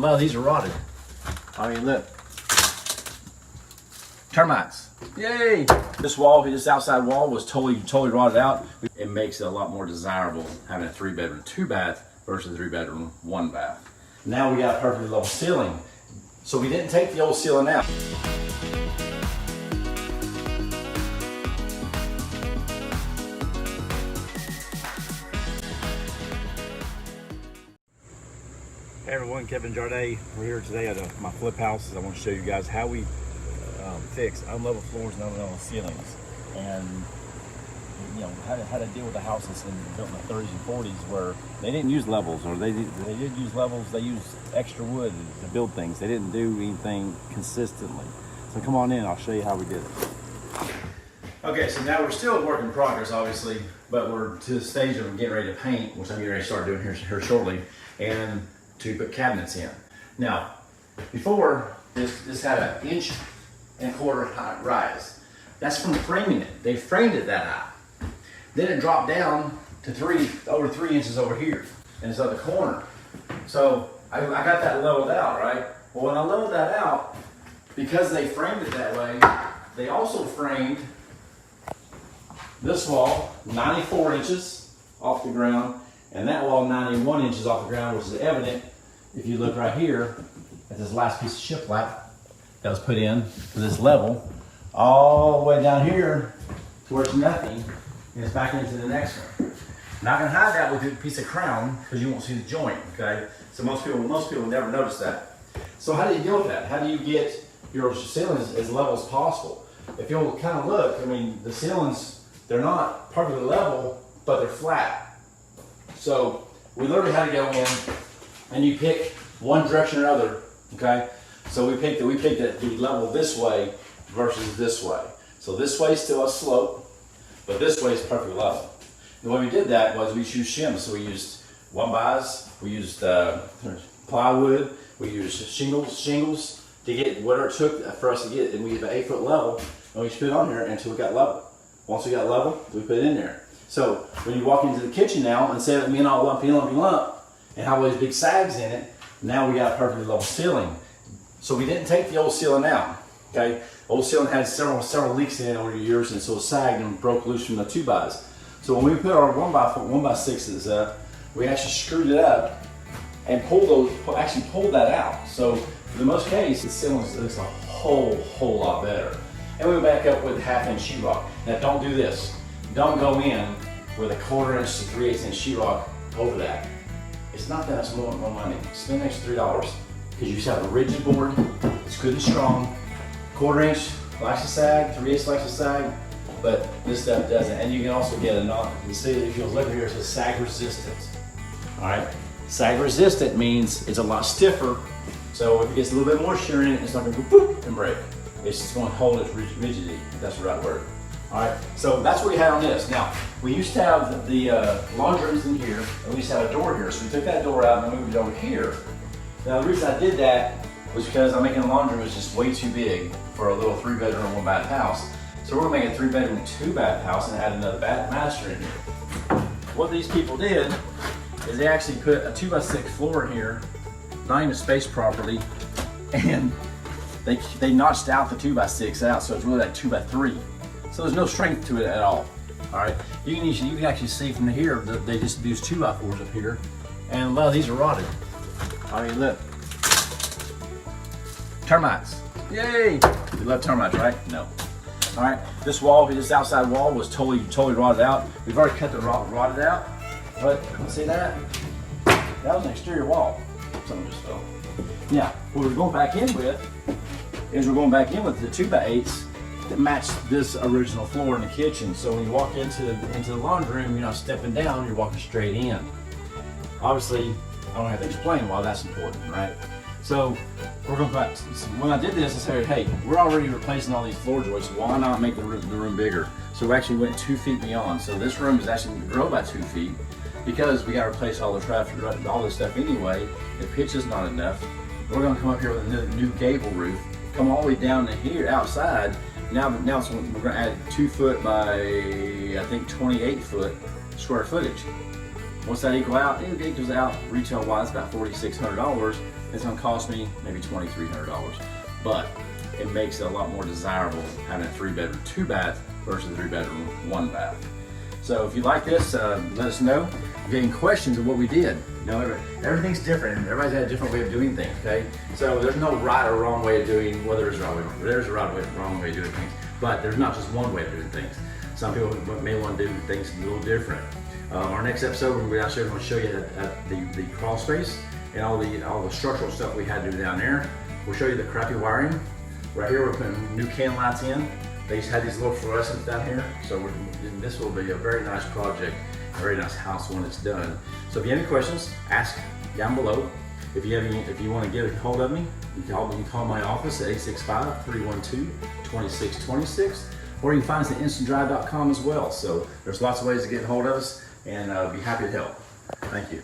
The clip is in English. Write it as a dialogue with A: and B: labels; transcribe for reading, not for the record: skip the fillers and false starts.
A: a lot of these are rotted. I mean, look. Termites. Yay! This wall, this outside wall was totally rotted out. It makes it a lot more desirable having a 3-bedroom, 2-bath versus a 3-bedroom, 1-bath. Now we got a perfectly level ceiling. So we didn't take the old ceiling out. Hey everyone, Kevin Jarday. We're here today at my flip house. I want to show you guys how we fix unlevel floors and unlevel ceilings, and you know how to deal with the houses built in the 30s and 40s where they didn't use levels, or they did use levels. They used extra wood to build things. They didn't do anything consistently. So come on in, I'll show you how we did it. Okay, so now we're still a work in progress, obviously, but we're to the stage of getting ready to paint, which I'm getting ready to start doing here shortly, and to put cabinets in. Now, before this had an 1.25 high rise. That's from framing it. They framed it that high. Then it dropped down to over 3 inches over here, and it's at the corner. So I got that leveled out, right? Well, when I leveled that out, because they framed it that way, they also framed this wall 94 inches off the ground, and that wall 91 inches off the ground, which is evident if you look right here at this last piece of shiplap that was put in for this level, all the way down here to where it's nothing, and it's back into the next one. Not gonna hide that with a piece of crown because you won't see the joint, okay? So most people never notice that. So how do you deal with that? How do you get your ceilings as level as possible? If you'll kind of look, I mean, the ceilings, they're not perfectly level, but they're flat. So we literally had to go in and you pick one direction or another, okay? So we picked the level this way versus this way. So this way is still a slope, but this way is perfectly level. The way we did that was we used shims. So we used 1x, we used plywood, we used shingles to get whatever it took for us to get, and we had an 8-foot level, and we just put it on there until we got level. Once we got level, we put it in there. So when you walk into the kitchen now, instead of being all lumpy, and have all these big sags in it, now we got a perfectly level ceiling. So we didn't take the old ceiling out, okay? Old ceiling had several leaks in it over the years, and so it sagged and broke loose from the 2x. So when we put our 1x6s up, we actually screwed it up and pulled that out. So for the most case, the ceiling looks a whole lot better. And we went back up with 1/2 inch sheetrock. Now don't do this. Don't go in with a 1/4 inch to 3/8 inch sheetrock over that. It's not that much more money. Spend an extra $3 because you just have a rigid board. It's good and strong. 1/4 inch likes to sag, 3/8 likes to sag, but this stuff doesn't. And you can also get you see if you'll look here, it says sag resistant. All right, sag resistant means it's a lot stiffer. So if it gets a little bit moisture in it, it's not going to go boop and break. It's just going to hold its rigidity, if that's the right word. All right, so that's what we had on this. Now, we used to have the laundry rooms in here, and we used to have a door here. So we took that door out and moved it over here. Now, the reason I did that was because I'm making the laundry was just way too big for a little 3-bedroom, 1-bath house. So we're gonna make a 3-bedroom, 2-bath house and add another master in here. What these people did is they actually put a 2x6 floor in here, not even spaced properly, and they notched out the 2x6 out, so it's really like 2x3. So there's no strength to it at all. All right, you can actually see from here that they just used 2x4s up here, and a lot of these are rotted. I mean, look, termites. Yay! You love termites, right? No. All right, this outside wall was totally rotted out. We've already cut the rotted out, but see that? That was an exterior wall. Something just fell. Now, what we're going back in with is the 2x8s that match this original floor in the kitchen. So when you walk into the laundry room, you're not stepping down, you're walking straight in. Obviously, I don't have to explain why that's important, right? So we're going back. When I did this, I said, hey, we're already replacing all these floor joists. Why not make the room bigger? So we actually went 2 feet beyond. So this room is actually going to grow by 2 feet because we got to replace all the traffic, all this stuff anyway. The pitch is not enough. We're going to come up here with a new gable roof, come all the way down to here outside. Now so we're going to add 2 foot by I think 28 foot square footage. What's that equal out? It equals out retail wise about $4,600. It's gonna cost me maybe $2,300. But it makes it a lot more desirable having a 3-bedroom, 2-bath versus a 3-bedroom, 1-bath. So if you like this, let us know. If you have any questions of what we did, you know, everything's different. Everybody's got a different way of doing things, okay? So there's no right or wrong way of doing, well, there's a right way, there's a right way, wrong way of doing things, but there's not just one way of doing things. Some people may want to do things a little different. Our next episode, we're actually going to show you the crawl space and all the structural stuff we had to do down there. We'll show you the crappy wiring. Right here, we're putting new can lights in. They just had these little fluorescents down here, so this will be a very nice project, a very nice house when it's done. So if you have any questions, ask down below. If you want to get a hold of me, you can call my office at 865-312-2626, or you can find us at instantdrive.com as well. So there's lots of ways to get a hold of us, and be happy to help. Thank you.